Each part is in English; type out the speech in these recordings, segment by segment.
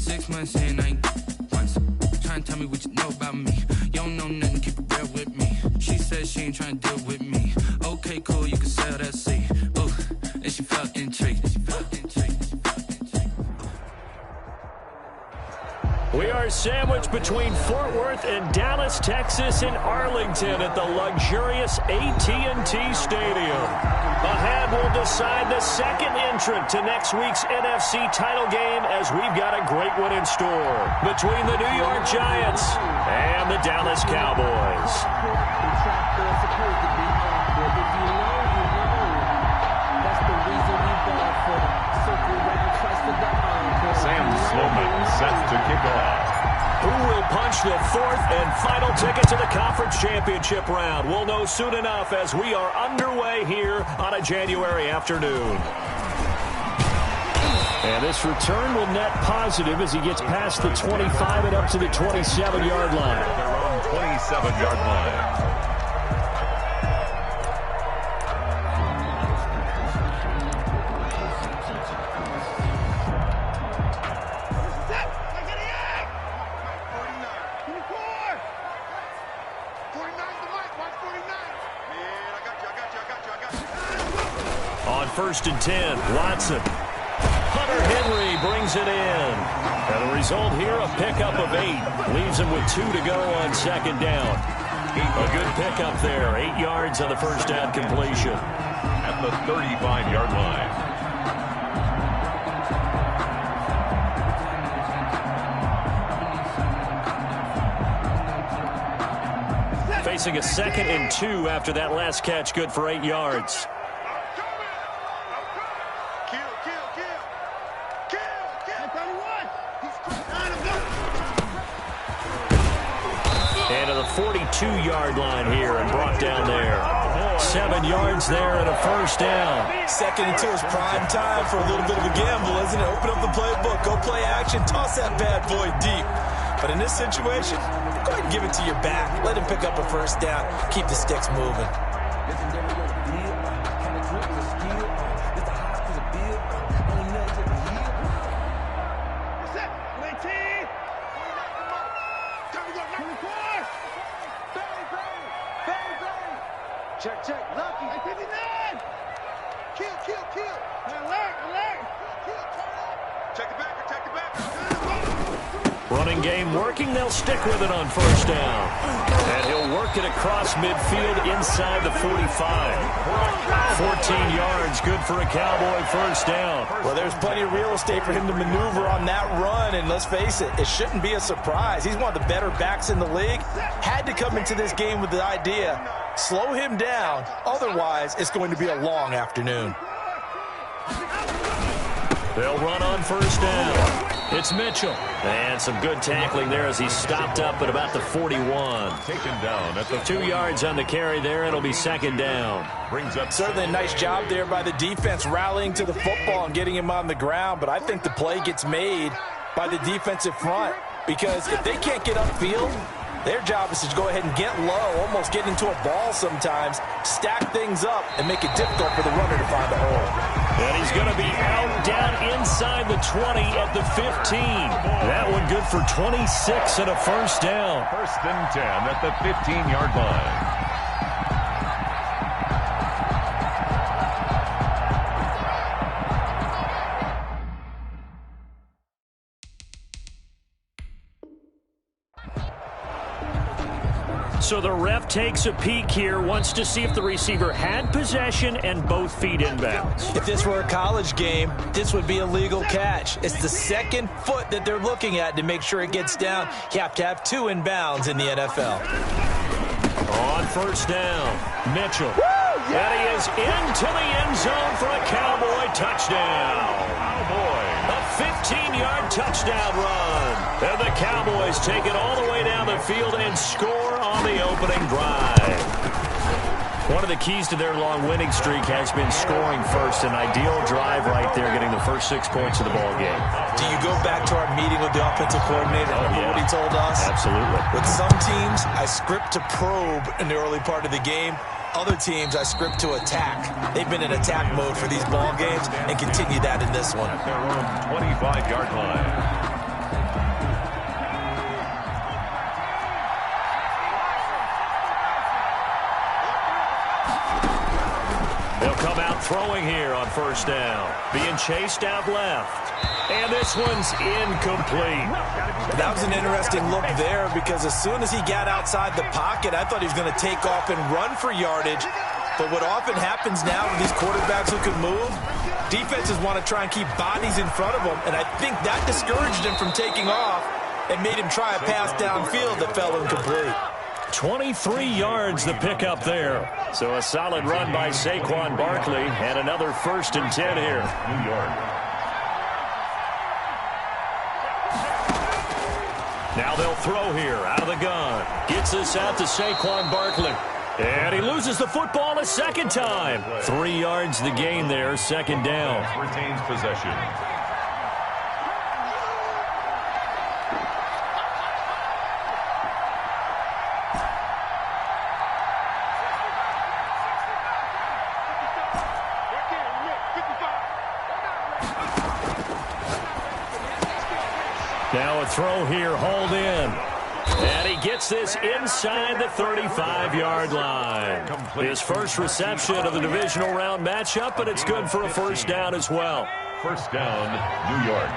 6 months in, I ain't once. Trying to tell me what you know about me. You don't know nothing, keep it real with me. She said she ain't trying to deal with me. Okay, cool, you can sell that seat. Ooh, and she felt intrigued. We are sandwiched between Fort Worth and Dallas, Texas, and Arlington at the luxurious AT&T Stadium. Ahead, we'll decide the second entrant to next week's NFC title game as we've got a great one in store between the New York Giants and the Dallas Cowboys. Sam Sloman set to kick off. Who will punch the fourth and final ticket to the conference championship round? We'll know soon enough as we are underway here on a January afternoon. And this return will net positive as he gets past the 25 and up to the 27-yard line. Their own 27-yard line. First and 10, Watson. Hunter Henry brings it in. And the result here, a pickup of 8. Leaves him with 2 to go on second down. A good pickup there. 8 yards on the first down completion. At the 35-yard line. Facing a 2nd and 2 after that last catch, good for 8 yards. And to the 42-yard line here and brought down there. 7 yards there and a first down. 2nd and 2 is prime time for a little bit of a gamble, isn't it? Open up the playbook, go play action, toss that bad boy deep. But in this situation, go ahead and give it to your back. Let him pick up a first down. Keep the sticks moving. Check. Lucky. 59. Kill. Alert. Check the backer. Running game working. They'll stick with it on first down. And he'll work it across midfield inside the 45. 14 yards, good for a Cowboy first down. Well, there's plenty of real estate for him to maneuver on that run. And let's face it, it shouldn't be a surprise. He's one of the better backs in the league. Had to come into this game with the idea, slow him down. Otherwise, it's going to be a long afternoon. They'll run on first down. It's Mitchell. And some good tackling there as he stopped up at about the 41. Taken down at the 2 yards on the carry there. It'll be second down. Brings up certainly a nice job there by the defense rallying to the football and getting him on the ground. But I think the play gets made by the defensive front because if they can't get upfield, their job is to go ahead and get low, almost get into a ball sometimes, stack things up, and make it difficult for the runner to find a hole. And he's going to be out down inside the 20 at the 15. That one good for 26 and a first down. First and 10 at the 15-yard line. So the ref takes a peek here, wants to see if the receiver had possession and both feet inbounds. If this were a college game, this would be a legal catch. It's the second foot that they're looking at to make sure it gets down. You have to have 2 inbounds in the NFL. On first down, Mitchell. And he is into the end zone for a Cowboy touchdown. A 15-yard touchdown run. And the Cowboys take it all the way down the field and score on the opening drive. One of the keys to their long winning streak has been scoring first. An ideal drive right there, getting the first 6 points of the ball game. Do you go back to our meeting with the offensive coordinator? Remember what he told us? Absolutely. With some teams, I script to probe in the early part of the game. Other teams, I script to attack. They've been in attack mode for these ball games and continue that in this one. At their own 25-yard line. Throwing here on first down. Being chased out left. And this one's incomplete. That was an interesting look there because as soon as he got outside the pocket, I thought he was going to take off and run for yardage. But what often happens now with these quarterbacks who can move, defenses want to try and keep bodies in front of them, and I think that discouraged him from taking off and made him try a pass downfield that fell incomplete. 23 yards the pickup there. So a solid run by Saquon Barkley and another 1st and 10 here. New York. Now they'll throw here out of the gun. Gets this out to Saquon Barkley. And he loses the football a second time. 3 yards the gain there, 2nd down. Retains possession. Now a throw here, hauled in. And he gets this inside the 35-yard line. His first reception of the divisional round matchup, but it's good for a 1st down as well. 1st down, New York.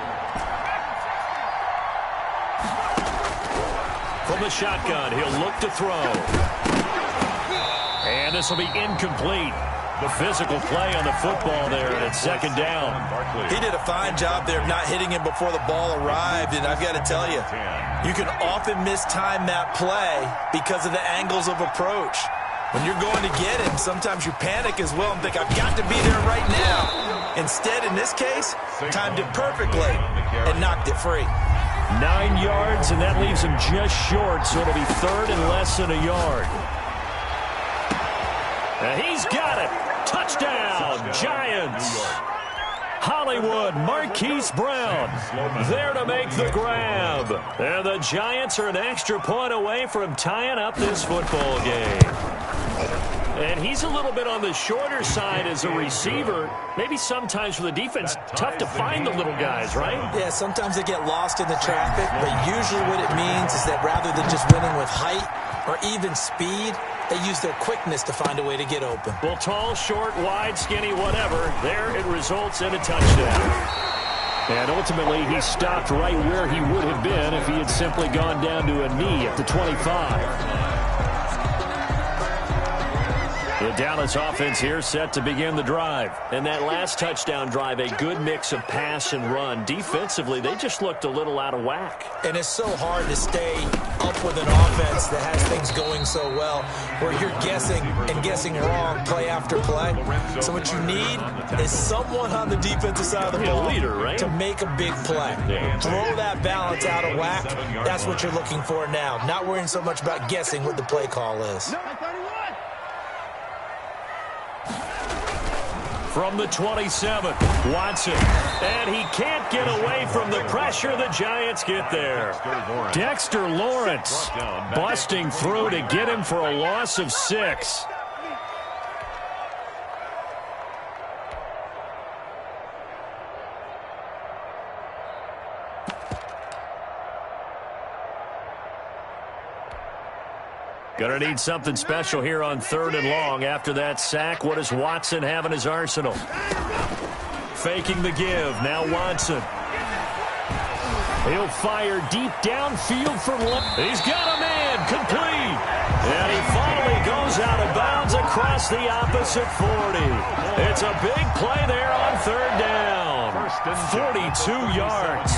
From the shotgun, he'll look to throw. And this will be incomplete. The physical play on the football there, and it's 2nd down. He did a fine job there of not hitting him before the ball arrived, and I've got to tell you, you can often mistime that play because of the angles of approach. When you're going to get him, sometimes you panic as well and think, I've got to be there right now. Instead, in this case, timed it perfectly and knocked it free. 9 yards, and that leaves him just short, so it'll be 3rd and less than a yard. And he's got it. Touchdown, Giants. Hollywood, Marquise Brown there to make the grab. And the Giants are an extra point away from tying up this football game. And he's a little bit on the shorter side as a receiver. Maybe sometimes for the defense, tough to find the little guys, right? Yeah, sometimes they get lost in the traffic, but usually what it means is that rather than just winning with height or even speed, they use their quickness to find a way to get open. Well, tall, short, wide, skinny, whatever, there it results in a touchdown. And ultimately, he stopped right where he would have been if he had simply gone down to a knee at the 25. The Dallas offense here set to begin the drive. And that last touchdown drive, a good mix of pass and run. Defensively, they just looked a little out of whack. And it's so hard to stay up with an offense that has things going so well, where you're guessing and guessing wrong play after play. So what you need is someone on the defensive side of the ball to make a big play. Throw that balance out of whack. That's what you're looking for now. Not worrying so much about guessing what the play call is. From the 27, Watson. And he can't get away from the pressure. The Giants get there. Dexter Lawrence busting through to get him for a loss of 6. Gonna need something special here on 3rd and long. After that sack, what does Watson have in his arsenal? Faking the give. Now Watson. He'll fire deep downfield from left. He's got a man. Complete. And he finally goes out of bounds across the opposite 40. It's a big play there on 3rd down. 42 yards.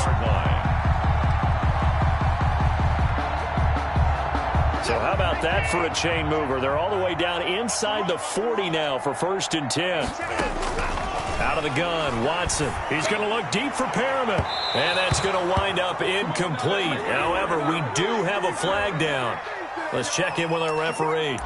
So how about that for a chain mover? They're all the way down inside the 40 now for 1st and 10. Out of the gun, Watson. He's going to look deep for Perriman. And that's going to wind up incomplete. However, we do have a flag down. Let's check in with our referee.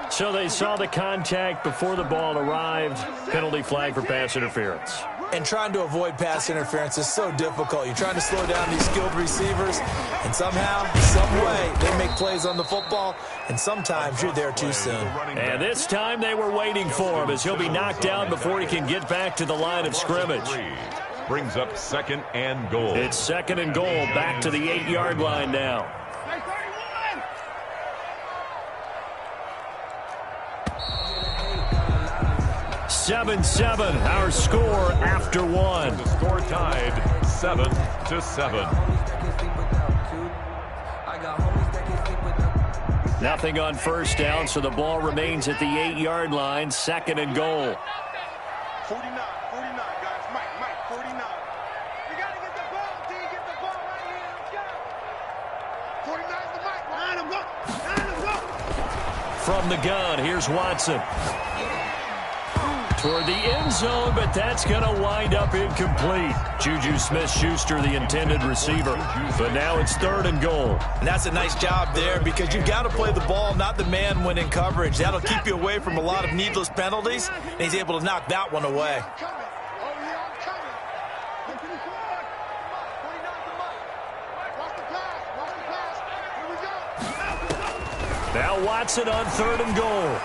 So they saw the contact before the ball arrived. Penalty flag for pass interference. And trying to avoid pass interference is so difficult. You're trying to slow down these skilled receivers, and somehow, some way, they make plays on the football, and sometimes you're there too soon. And this time they were waiting for him as he'll be knocked down before he can get back to the line of scrimmage. Brings up 2nd and goal. It's 2nd and goal, back to the 8-yard line now. 7-7, our score after one. The score tied 7-7. Nothing on first down, so the ball remains at the 8-yard line, 2nd and goal. 49, guys. Mike, 49. You got to get the ball, D. Get the ball right here. Let's go. 49's the Mike. Line him up. From the gun, here's Watson. Toward the end zone, but that's going to wind up incomplete. Juju Smith-Schuster, the intended receiver. But now it's 3rd and goal. And that's a nice job there because you've got to play the ball, not the man when in coverage. That'll keep you away from a lot of needless penalties, and he's able to knock that one away. Now Watson on 3rd and goal.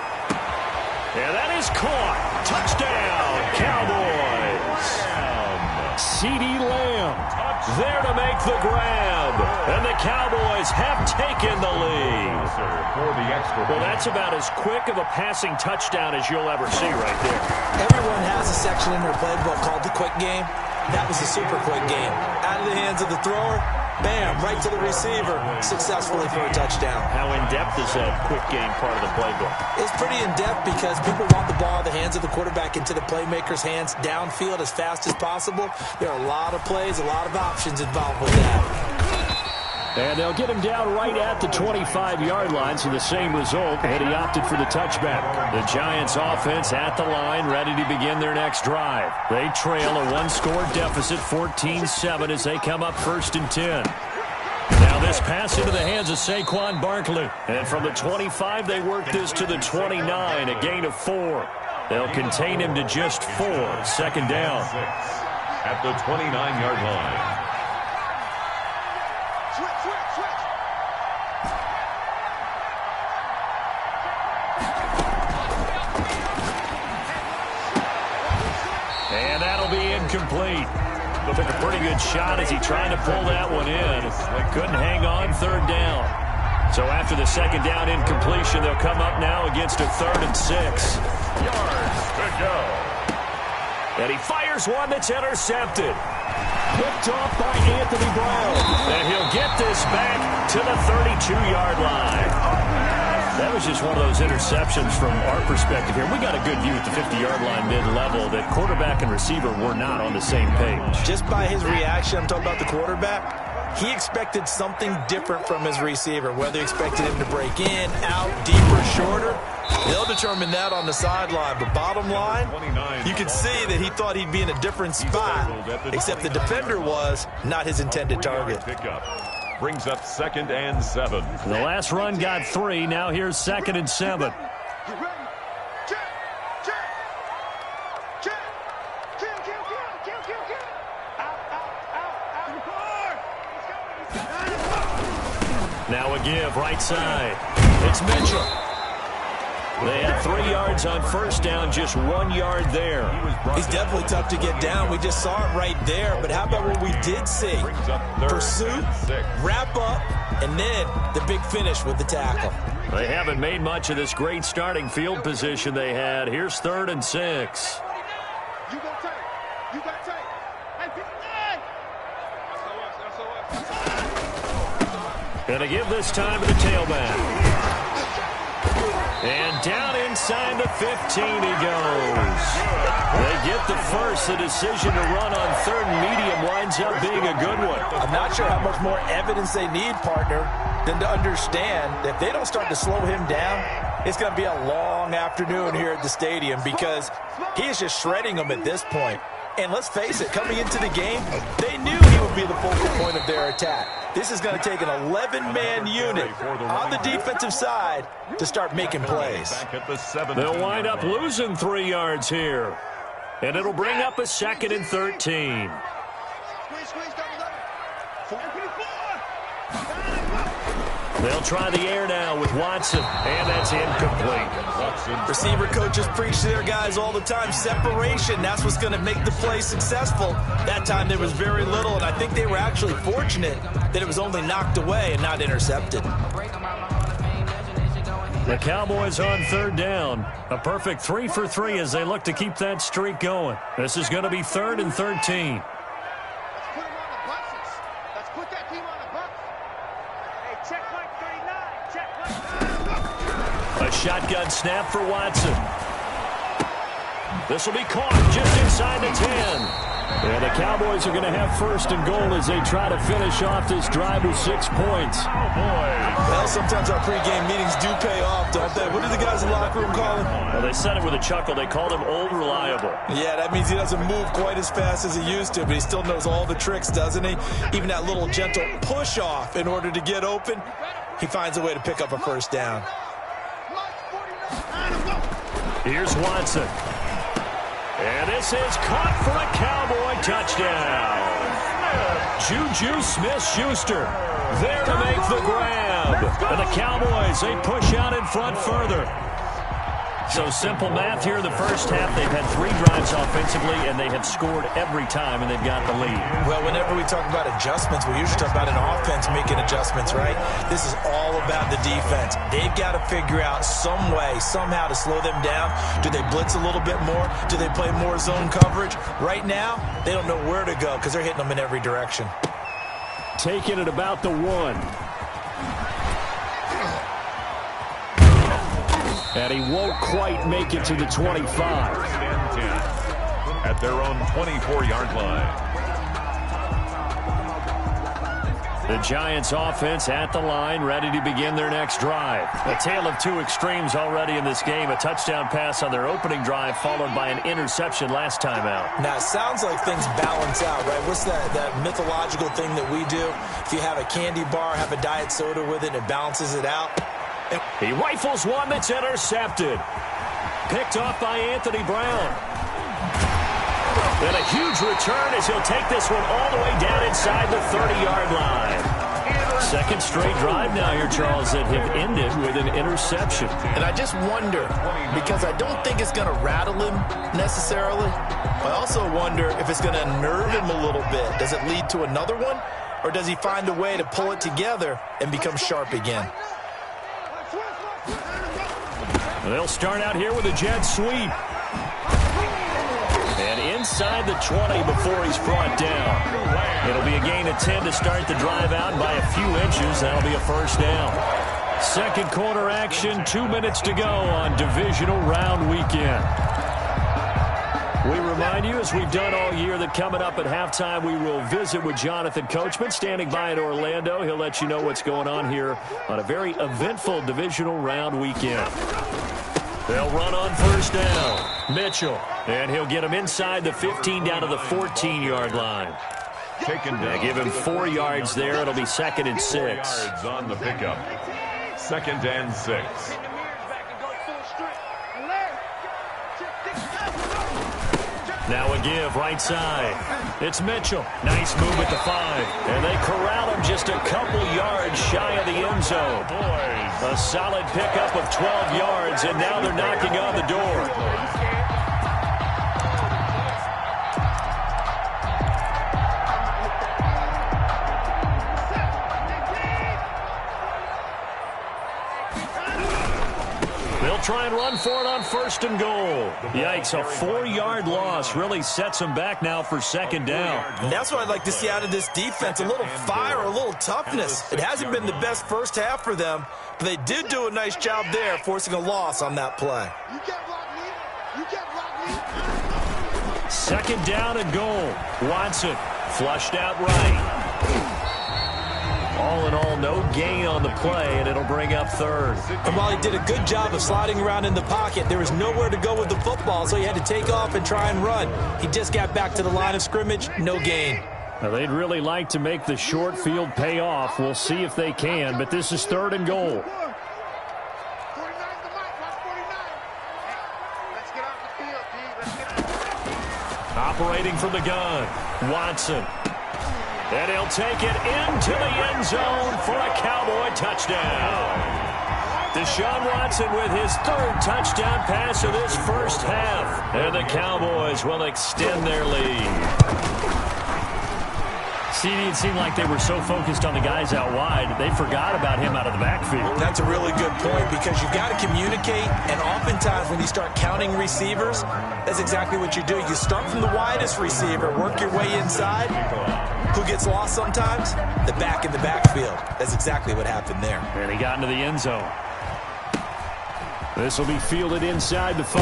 And that is caught. Touchdown, Cowboys. CeeDee Lamb there to make the grab. And the Cowboys have taken the lead. Well, that's about as quick of a passing touchdown as you'll ever see right there. Everyone has a section in their playbook called the quick game. That was a super quick game. Out of the hands of the thrower, bam, right to the receiver, successfully for a touchdown. How in-depth is that quick game part of the playbook? It's pretty in-depth because people want the ball in the hands of the quarterback into the playmaker's hands downfield as fast as possible. There are a lot of plays, a lot of options involved with that. And they'll get him down right at the 25-yard line, so the same result, and he opted for the touchback. The Giants offense at the line, ready to begin their next drive. They trail a one-score deficit, 14-7, as they come up 1st and 10. Now this pass into the hands of Saquon Barkley. And from the 25, they work this to the 29, a gain of 4. They'll contain him to just 4, 2nd down. At the 29-yard line. And that'll be incomplete. Took a pretty good shot as he tried to pull that one in. Couldn't hang on 3rd down. So after the 2nd down incompletion, they'll come up now against a 3rd and 6. Yards to go. And he fires one that's intercepted. Picked off by Anthony Brown. And he'll get this back to the 32-yard line. That was just one of those interceptions from our perspective here. We got a good view at the 50-yard line mid-level that quarterback and receiver were not on the same page. Just by his reaction, I'm talking about the quarterback, he expected something different from his receiver, whether he expected him to break in, out, deeper, shorter. They'll determine that on the sideline. But bottom line, you can see that he thought he'd be in a different spot, except the defender was not his intended target. Brings up 2nd and 7. The last run got 3. Now here's 2nd and 7. Now a give right side. It's Mitchell. They had 3 yards on 1st down, just 1 yard there. He's definitely tough to get down. We just saw it right there. But how about what we did see? Pursuit, wrap up, and then the big finish with the tackle. They haven't made much of this great starting field position they had. Here's 3rd and 6. You go tight. You got tight. Hey, 59. Gonna give this time to the tailback. And down inside the 15 he goes. They get the first. The decision to run on 3rd and medium winds up being a good one. I'm not sure how much more evidence they need, partner, than to understand that if they don't start to slow him down, it's going to be a long afternoon here at the stadium because he is just shredding them at this point. And let's face it, coming into the game, they knew he would be the focal point of their attack. This is going to take an 11-man unit on the defensive side to start making plays. They'll wind up losing 3 yards here. And it'll bring up a 2nd and 13. They'll try the air now with Watson, and that's incomplete. Receiver coaches preach to their guys all the time. Separation, that's what's going to make the play successful. That time there was very little, and I think they were actually fortunate that it was only knocked away and not intercepted. The Cowboys on third down. A perfect 3 for 3 as they look to keep that streak going. This is going to be 3rd and 13. Let's put him on the buses. Let's put that team on the bus. Hey, check point 39. Check point. A shotgun snap for Watson. This will be caught just inside the 10. And the Cowboys are going to have 1st and goal as they try to finish off this drive with 6 points. Oh, boy. Well, sometimes our pregame meetings do pay off, don't they? What do the guys in the locker room call him? Well, they said it with a chuckle. They called him Old Reliable. Yeah, that means he doesn't move quite as fast as he used to, but he still knows all the tricks, doesn't he? Even that little gentle push-off in order to get open, he finds a way to pick up a 1st down. Here's Watson. And this is caught for a Cowboy touchdown. Juju Smith-Schuster there to make the grab. And the Cowboys, they push out in front further. So simple math here in the first half. They've had 3 drives offensively, and they have scored every time, and they've got the lead. Well, whenever we talk about adjustments, we usually talk about an offense making adjustments, right? This is all about the defense. They've got to figure out some way, somehow to slow them down. Do they blitz a little bit more? Do they play more zone coverage? Right now, they don't know where to go because they're hitting them in every direction. Taking it about the 1. And he won't quite make it to the 25. 1st and 10 at their own 24-yard line. The Giants offense at the line, ready to begin their next drive. A tale of 2 extremes already in this game. A touchdown pass on their opening drive, followed by an interception last time out. Now, it sounds like things balance out, right? What's that mythological thing that we do? If you have a candy bar, have a diet soda with it, and it balances it out. He rifles one that's intercepted. Picked off by Anthony Brown. And a huge return as he'll take this one all the way down inside the 30-yard line. Second straight drive now here, Charles, that have ended with an interception. And I just wonder, because I don't think it's going to rattle him necessarily. I also wonder if it's going to unnerve him a little bit. Does it lead to another one? Or does he find a way to pull it together and become sharp again? They'll start out here with a jet sweep. And inside the 20 before he's brought down. It'll be a gain of 10 to start the drive out by a few inches. That'll be a 1st down. Second quarter action, 2 minutes to go on divisional round weekend. We remind you, as we've done all year, that coming up at halftime, we will visit with Jonathan Coachman, standing by in Orlando. He'll let you know what's going on here on a very eventful divisional round weekend. They'll run on 1st down. Mitchell, and he'll get him inside the 15 down to the 14-yard line. Taken down. Give him 4 yards there. It'll be 2nd and 6. Yards on the pickup. 2nd and 6. Now a give right side. It's Mitchell. Nice move at the 5. And they corral him just a couple yards shy of the end zone. A solid pickup of 12 yards, and now they're knocking on the door. Try and run for it on 1st and goal. Yikes, a 4-yard loss really sets them back now for 2nd down. And that's what I'd like to see out of this defense, a little fire, a little toughness. It hasn't been the best first half for them, but they did do a nice job there, forcing a loss on that play. You can't block me. You can't block me. 2nd down and goal. Watson flushed out right. All in all, no gain on the play, and it'll bring up 3rd. And while he did a good job of sliding around in the pocket, there was nowhere to go with the football, so he had to take off and try and run. He just got back to the line of scrimmage, no gain. Now, they'd really like to make the short field pay off. We'll see if they can, but this is 3rd and goal. 49's the mic. Watch 49. Let's get off the field, D. Let's get off. Operating from the gun, Watson. And he'll take it into the end zone for a Cowboy touchdown. Deshaun Watson with his 3rd touchdown pass of this first half. And the Cowboys will extend their lead. CD, it seemed like they were so focused on the guys out wide, they forgot about him out of the backfield. That's a really good point because you've got to communicate, and oftentimes when you start counting receivers, that's exactly what you do. You start from the widest receiver, work your way inside. Who gets lost sometimes? The back in the backfield. That's exactly what happened there. And he got into the end zone. This will be fielded inside the 5.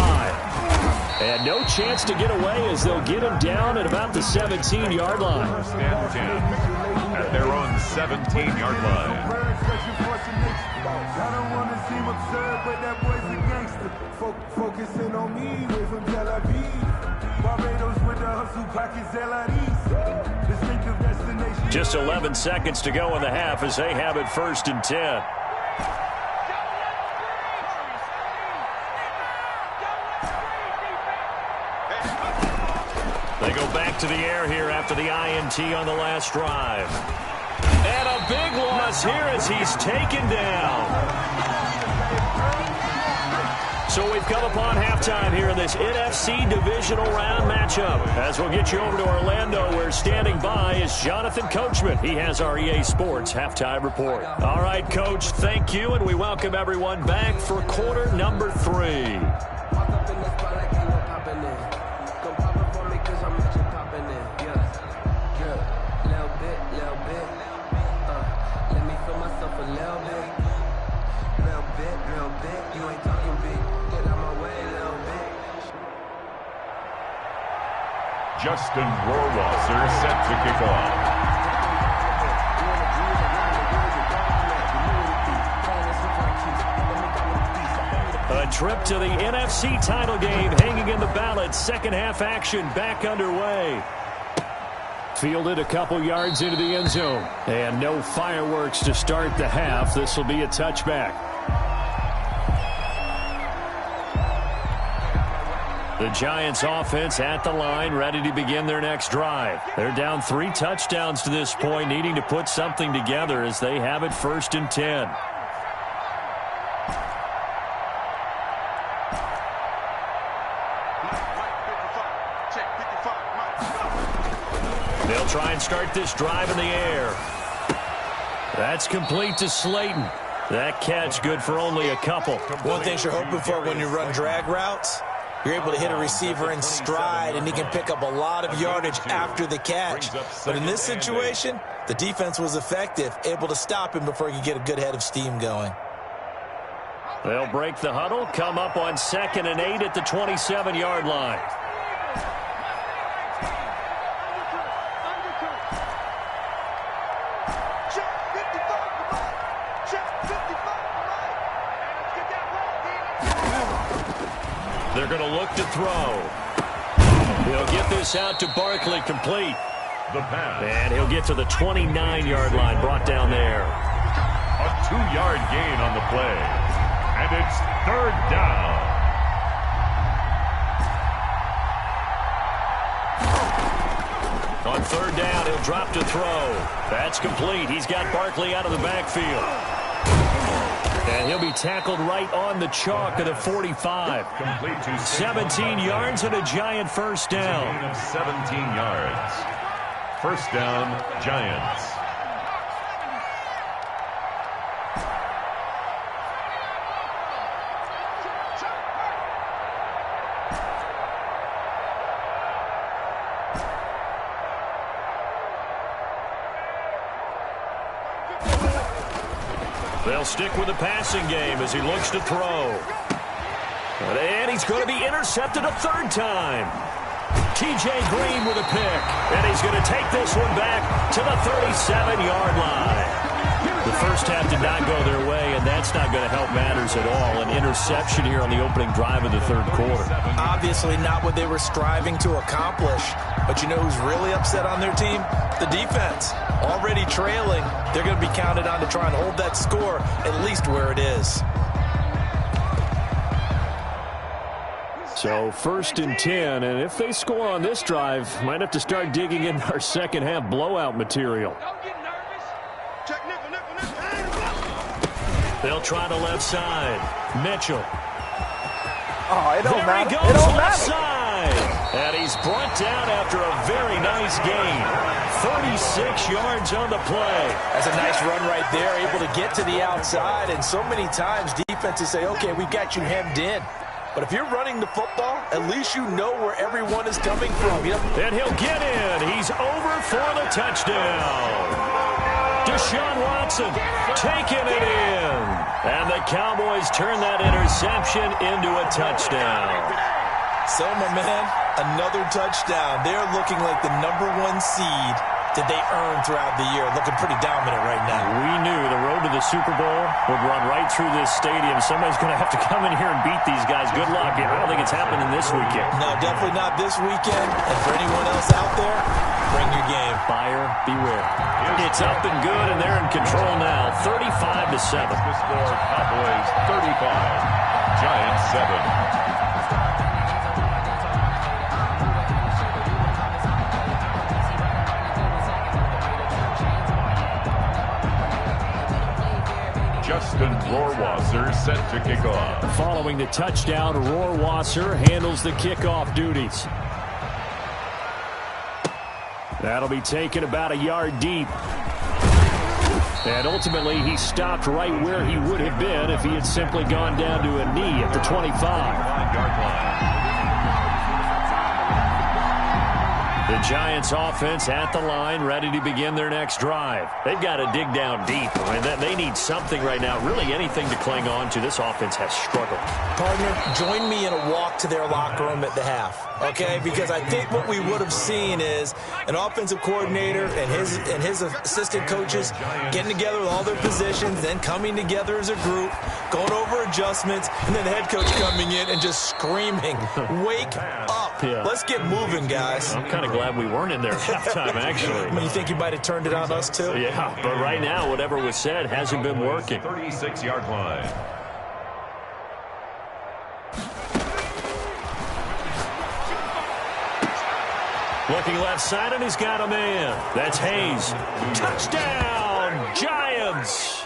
And no chance to get away as they'll get him down at about the 17-yard line. First and 10 at their own 17-yard line. I don't want to seem absurd, but that boy's a gangster. Focusing on me, way from Tel Aviv. Barbados with the hustle pockets, LIDs. Distinctive destination. Just 11 seconds to go in the half as they have it first and 10. They go back to the air here after the INT on the last drive. And a big loss here as he's taken down. So we've come upon halftime here in this NFC divisional round matchup. As we'll get you over to Orlando, where standing by is Jonathan Coachman. He has our EA Sports halftime report. All right, Coach, thank you, and we welcome everyone back for quarter number 3. Justin Rohrwasser set to kick off. A trip to the NFC title game hanging in the balance. Second half action back underway. Fielded a couple yards into the end zone. And no fireworks to start the half. This will be a touchback. The Giants offense at the line, ready to begin their next drive. They're down 3 touchdowns to this point, needing to put something together as they have it first and 10. They'll try and start this drive in the air. That's complete to Slayton. That catch good for only a couple. One thing you're hoping for when you run drag routes, you're able to hit a receiver in stride, and he can pick up a lot of yardage after the catch. But in this situation, the defense was effective, able to stop him before he could get a good head of steam going. They'll break the huddle, come up on 2nd and 8 at the 27-yard line. They're going to look to throw. He'll get this out to Barkley, complete. The pass. And he'll get to the 29-yard line, brought down there. A 2-yard gain on the play. And it's 3rd down. On 3rd down, he'll drop to throw. That's complete. He's got Barkley out of the backfield. And he'll be tackled right on the chalk of the 45. 17 yards and a Giant first down. A gain of 17 yards. First down, Giants. They'll stick with the passing game as he looks to throw. And he's going to be intercepted a 3rd time. T.J. Green with a pick. And he's going to take this one back to the 37-yard line. The first half did not go their way, and that's not going to help matters at all. An interception here on the opening drive of the 3rd quarter. Obviously not what they were striving to accomplish. But you know who's really upset on their team? The defense. Already trailing, they're going to be counted on to try and hold that score at least where it is. So 1st and 10, and if they score on this drive, might have to start digging in our second half blowout material. They'll try the left side. Mitchell. Oh, it don't there matter. he goes, It don't left matter. side. And he's brought down after a very nice gain. 36 yards on the play. That's a nice run right there, able to get to the outside. And so many times defenses say, okay, we've got you hemmed in. But if you're running the football, at least you know where everyone is coming from. And he'll get in. He's over for the touchdown. Deshaun Watson taking it in. And the Cowboys turn that interception into a touchdown. So, my man, another touchdown. They're looking like the #1 seed that they earned throughout the year. Looking pretty dominant right now. We knew the road to the Super Bowl would run right through this stadium. Somebody's going to have to come in here and beat these guys. Good luck. I don't think it's happening this weekend. No, definitely not this weekend. And for anyone else out there, bring your game. Buyer beware. It's up and good, and they're in control now. 35-7. The score, Cowboys 35, Giants 7. Justin Rohrwasser set to kick off. Following the touchdown, Rohrwasser handles the kickoff duties. That'll be taken about a yard deep. And ultimately, he stopped right where he would have been if he had simply gone down to a knee at the 25. 5-yard line. The Giants offense at the line, ready to begin their next drive. They've got to dig down deep. I mean, they need something right now, really anything to cling on to. This offense has struggled. Partner, join me in a walk to their locker room at the half, okay? Because I think what we would have seen is an offensive coordinator and his assistant coaches getting together with all their positions, then coming together as a group, going over adjustments, and then the head coach coming in and just screaming, wake up. Yeah. Let's get moving, guys. I'm kind of glad we weren't in there at halftime, actually. You think you might have turned it on us, too? Yeah, but right now, whatever was said hasn't been working. 36-yard line. Looking left side, and he's got a man. That's Hayes. Touchdown, Giants!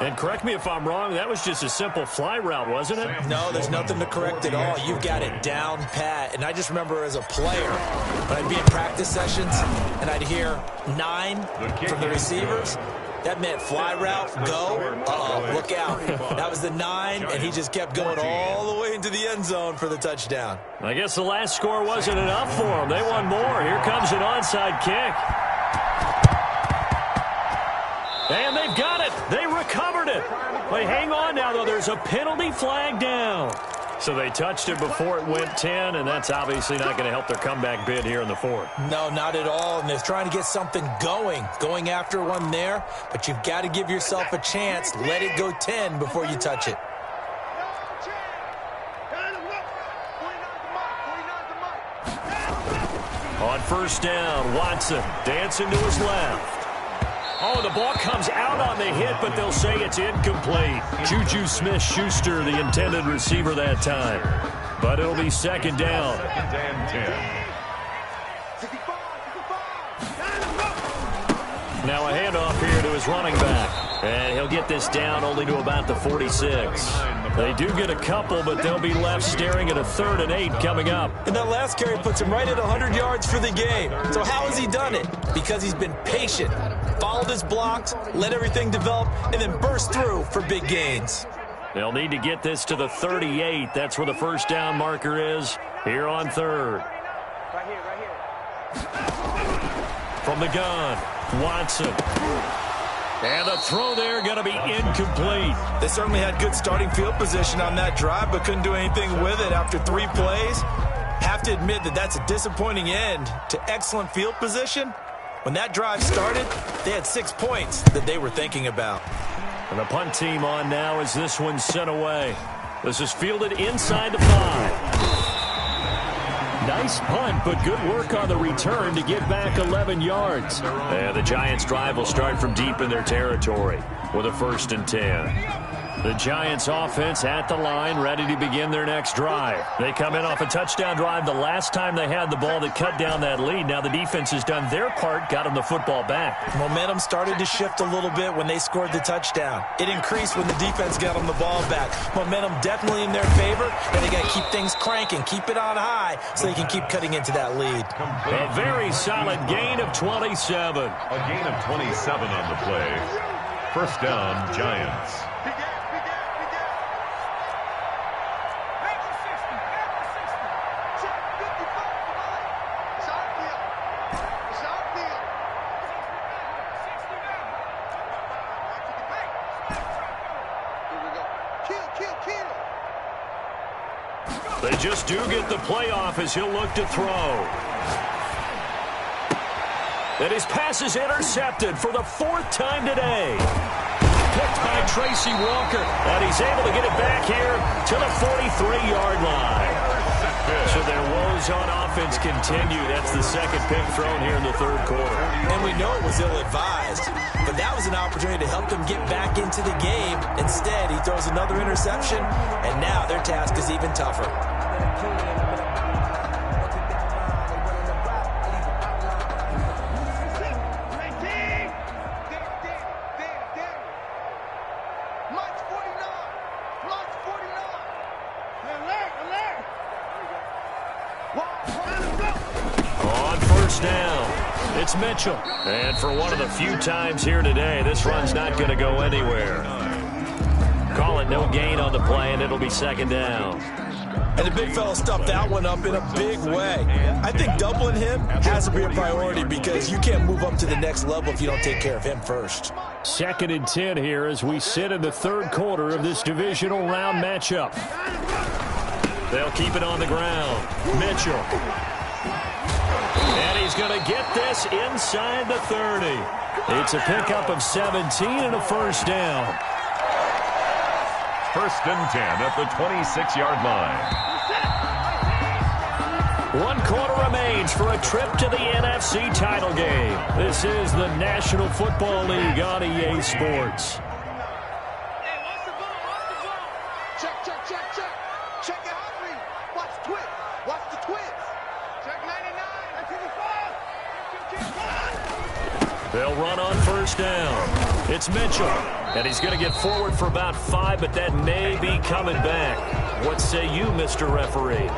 And correct me if I'm wrong, that was just a simple fly route, wasn't it? No, there's nothing to correct at all. You've got it down pat. And I just remember as a player, when I'd be in practice sessions, and I'd hear 9 from the receivers, that meant fly route, go, uh-oh, look out. That was the 9, and he just kept going all the way into the end zone for the touchdown. I guess the last score wasn't enough for them. They won more. Here comes an onside kick. And they've got it. They recovered it. But hang on now, though. There's a penalty flag down. So they touched it before it went 10, and that's obviously not going to help their comeback bid here in the fourth. No, not at all. And they're trying to get something going after one there. But you've got to give yourself a chance. Let it go 10 before you touch it. On first down, Watson dancing to his left. Oh, the ball comes out on the hit, but they'll say it's incomplete. Juju Smith-Schuster, the intended receiver that time. But it'll be second down. Second and 10. Now a handoff here to his running back. And he'll get this down only to about the 46. They do get a couple, but they'll be left staring at a 3rd and 8 coming up. And that last carry puts him right at 100 yards for the game. So how has he done it? Because he's been patient, followed his blocks, let everything develop, and then burst through for big gains. They'll need to get this to the 38. That's where the first down marker is here on 3rd. Right here. From the gun, Watson. And the throw there going to be incomplete. They certainly had good starting field position on that drive, but couldn't do anything with it after 3 plays. Have to admit that that's a disappointing end to excellent field position. When that drive started, they had 6 points that they were thinking about. And the punt team on now as this one's sent away. This is fielded inside the 5. Nice punt, but good work on the return to get back 11 yards. And the Giants' drive will start from deep in their territory with a 1st and 10. The Giants offense at the line, ready to begin their next drive. They come in off a touchdown drive the last time they had the ball that cut down that lead. Now the defense has done their part, got them the football back. Momentum started to shift a little bit when they scored the touchdown. It increased when the defense got them the ball back. Momentum definitely in their favor, and they got to keep things cranking, keep it on high so they can keep cutting into that lead. A very solid gain of 27. A gain of 27 on the play. First down, Giants. They just do get the playoff as he'll look to throw. And his pass is intercepted for the 4th time today. Picked by Tracy Walker. And he's able to get it back here to the 43-yard line. So their woes on offense continue. That's the second pick thrown here in the 3rd quarter. And we know it was ill-advised, but that was an opportunity to help them get back into the game. Instead, he throws another interception, and now their task is even tougher. On first down, it's Mitchell. And for one of the few times here today, this run's not going to go anywhere. Call it no gain on the play, and it'll be 2nd down. And the big fella stuffed that one up in a big way. I think doubling him has to be a priority because you can't move up to the next level if you don't take care of him first. 2nd and 10 here as we sit in the 3rd quarter of this divisional round matchup. They'll keep it on the ground. Mitchell. And he's going to get this inside the 30. It's a pickup of 17 and a first down. 1st and 10 at the 26-yard line. 1 quarter remains for a trip to the NFC title game. This is the National Football League on EA Sports. Hey, watch the ball, watch the ball. Check, check, check, check. Check your hot read. Watch twist. Watch the twist. Check 99. 1985. They'll run on first down. It's Mitchell. And he's going to get forward for about 5, but that may be coming back. What say you, Mr. Referee?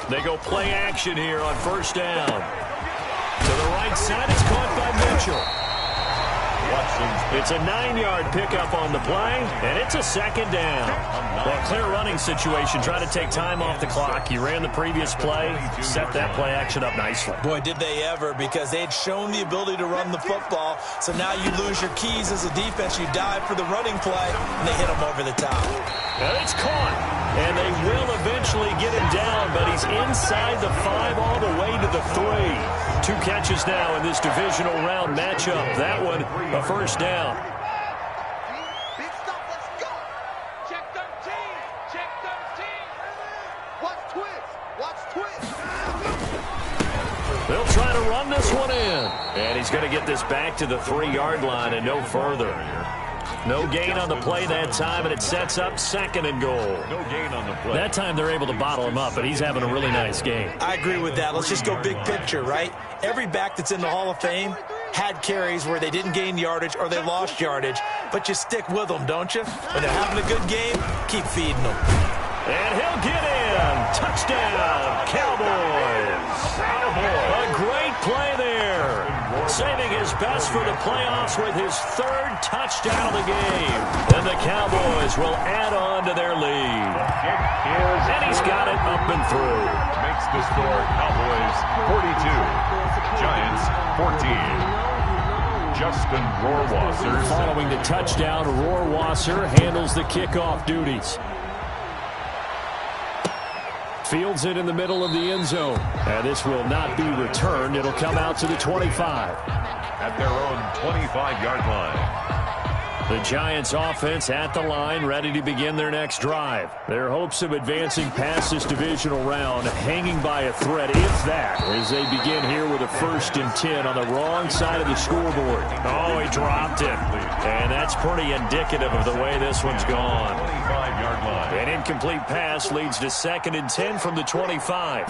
They go play action here on first down. To the right side, it's caught by Mitchell. It's a 9-yard pickup on the play, and it's a 2nd down. Well, clear running situation. Try to take time off the clock. You ran the previous play, set that play action up nicely. Boy, did they ever, because they had shown the ability to run the football. So now you lose your keys as a defense. You dive for the running play, and they hit him over the top. And it's caught, and they will eventually get him down, but he's inside the 5 all the way to the 3. 2 catches now in this divisional round matchup. That one, a first down. Big stuff, let's go. Check 13. Check 13. Watch twist. Watch twist. They'll try to run this one in. And he's going to get this back to the 3-yard line and no further. No gain on the play that time, and it sets up 2nd and goal. No gain on the play. That time they're able to bottle him up, but he's having a really nice game. I agree with that. Let's just go big picture, right? Every back that's in the Hall of Fame had carries where they didn't gain yardage or they lost yardage, but you stick with them, don't you? When they're having a good game, keep feeding them. And he'll get in. Touchdown, Cowboys. A great play there. Saving his best for the playoffs with his 3rd touchdown of the game. And the Cowboys will add on to their lead. And he's got it up and through. Makes the score Cowboys 42, Giants 14. Justin Rohrwasser. Following the touchdown, Rohrwasser handles the kickoff duties. Fields it in the middle of the end zone. And this will not be returned. It'll come out to the 25. At their own 25-yard line. The Giants offense at the line, ready to begin their next drive. Their hopes of advancing past this divisional round hanging by a thread, if that, as they begin here with a 1st and 10 on the wrong side of the scoreboard. Oh, he dropped it. And that's pretty indicative of the way this one's gone. 25-yard line. An incomplete pass leads to 2nd and 10 from the 25.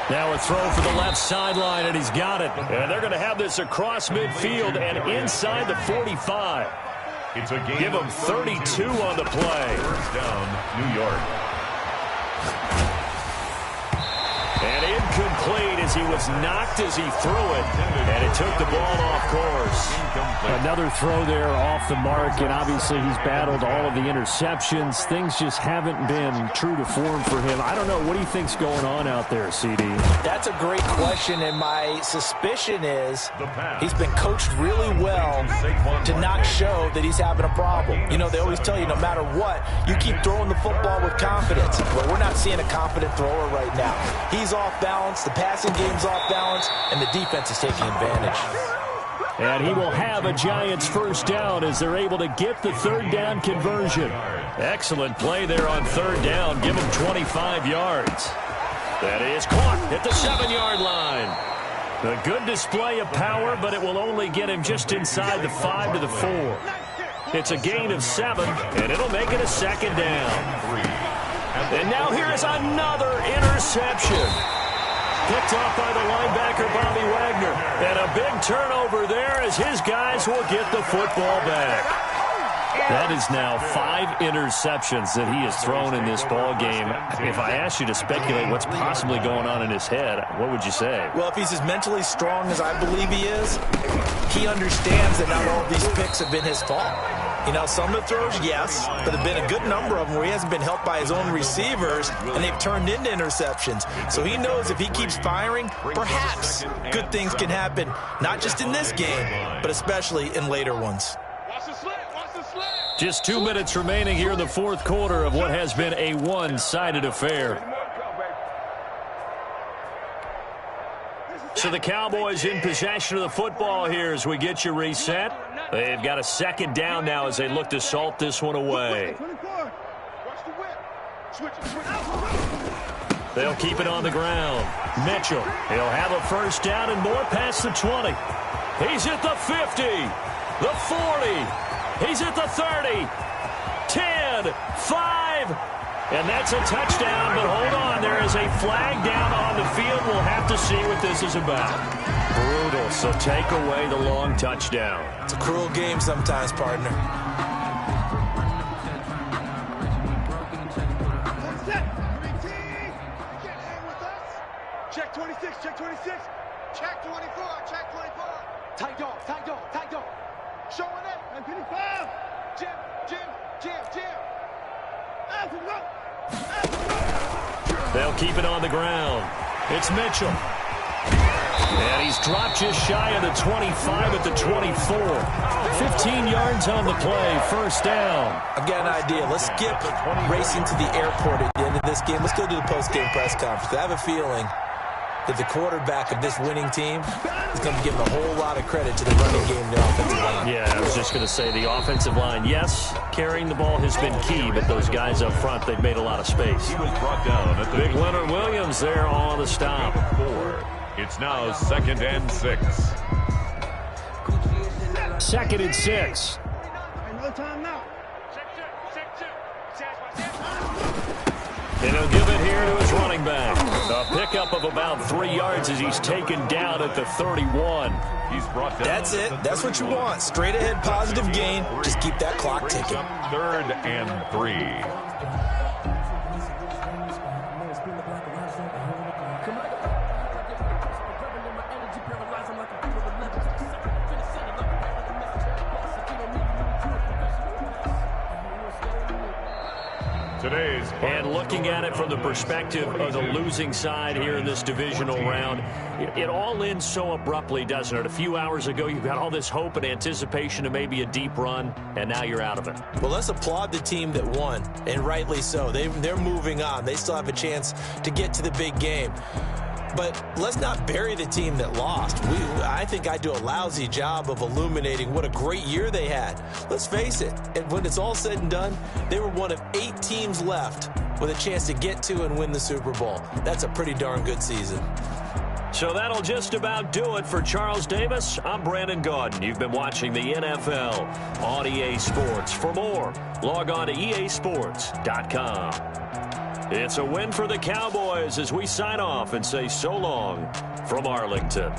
Now a throw for the left sideline, and he's got it. And they're going to have this across midfield and inside the 45. It's a game. Give him 32 on the play. 1st down, New York. And incomplete as he was knocked as he threw it, and it took the ball off course. Another throw there off the mark, and obviously he's battled all of the interceptions. Things just haven't been true to form for him. I don't know. What do you think's going on out there, CD? That's a great question, and my suspicion is he's been coached really well to not show that he's having a problem. You know, they always tell you no matter what, you keep throwing the football with confidence. But we're not seeing a confident thrower right now. He's off balance, the passing game's off balance, and the defense is taking advantage. And he will have a Giants 1st down as they're able to get the 3rd down conversion. Excellent play there on 3rd down. Give him 25 yards. That is caught at the 7-yard line. A good display of power, but it will only get him just inside the 5 to the 4. It's a gain of 7, and it'll make it a 2nd down. And now here's another interception. Picked off by the linebacker, Bobby Wagner. And a big turnover there as his guys will get the football back. That is now 5 interceptions that he has thrown in this ball game. If I asked you to speculate what's possibly going on in his head, what would you say? Well, if he's as mentally strong as I believe he is, he understands that not all of these picks have been his fault. You know, some of the throws, yes, but there have been a good number of them where he hasn't been helped by his own receivers, and they've turned into interceptions. So he knows if he keeps firing, perhaps good things can happen, not just in this game, but especially in later ones. Just 2 minutes remaining here in the 4th quarter of what has been a one-sided affair. So the Cowboys in possession of the football here as we get you reset. They've got a 2nd down now as they look to salt this one away. They'll keep it on the ground. Mitchell, he'll have a 1st down and more past the 20. He's at the 50, the 40. He's at the 30, 10, 5. And that's a touchdown, but hold on. There is a flag down on the field. We'll have to see what this is about. Brutal, so take away the long touchdown. It's a cruel game sometimes, partner. Check 26, check 26. Check 24, check 24. Tight dog, tight dog, tight dog. Showing it. And 55. Jim, Jim, Jim, Jim. They'll keep it on the ground. It's Mitchell. And he's dropped just shy of the 25 at the 24. 15 yards on the play, 1st down. I've got an idea. Let's skip racing to the airport at the end of this game. Let's go to the post-game press conference. I have a feeling that the quarterback of this winning team is going to give a whole lot of credit to the running game and the offensive line. Yeah, I was just going to say the offensive line, yes, carrying the ball has been key, but those guys up front, they've made a lot of space. He was brought down at the Big Leonard Williams there on the stop. 4. It's now 2nd and 6. 2nd and 6. No time now. And he'll give it here to his running back. A pickup of about 3 yards as he's taken down at the 31. He's brought down. That's it. That's what you want. Straight ahead, positive gain. Just keep that clock ticking. 3rd and 3. And looking at it from the perspective of the losing side here in this divisional round, it all ends so abruptly, doesn't it? A few hours ago, you got all this hope and anticipation of maybe a deep run, and now you're out of it. Well, let's applaud the team that won, and rightly so. They're moving on. They still have a chance to get to the big game. But let's not bury the team that lost. I think I do a lousy job of illuminating what a great year they had. Let's face it, and when it's all said and done, they were one of 8 teams left with a chance to get to and win the Super Bowl. That's a pretty darn good season. So that'll just about do it for Charles Davis. I'm Brandon Gaudin. You've been watching the NFL on EA Sports. For more, log on to easports.com. It's a win for the Cowboys as we sign off and say so long from Arlington.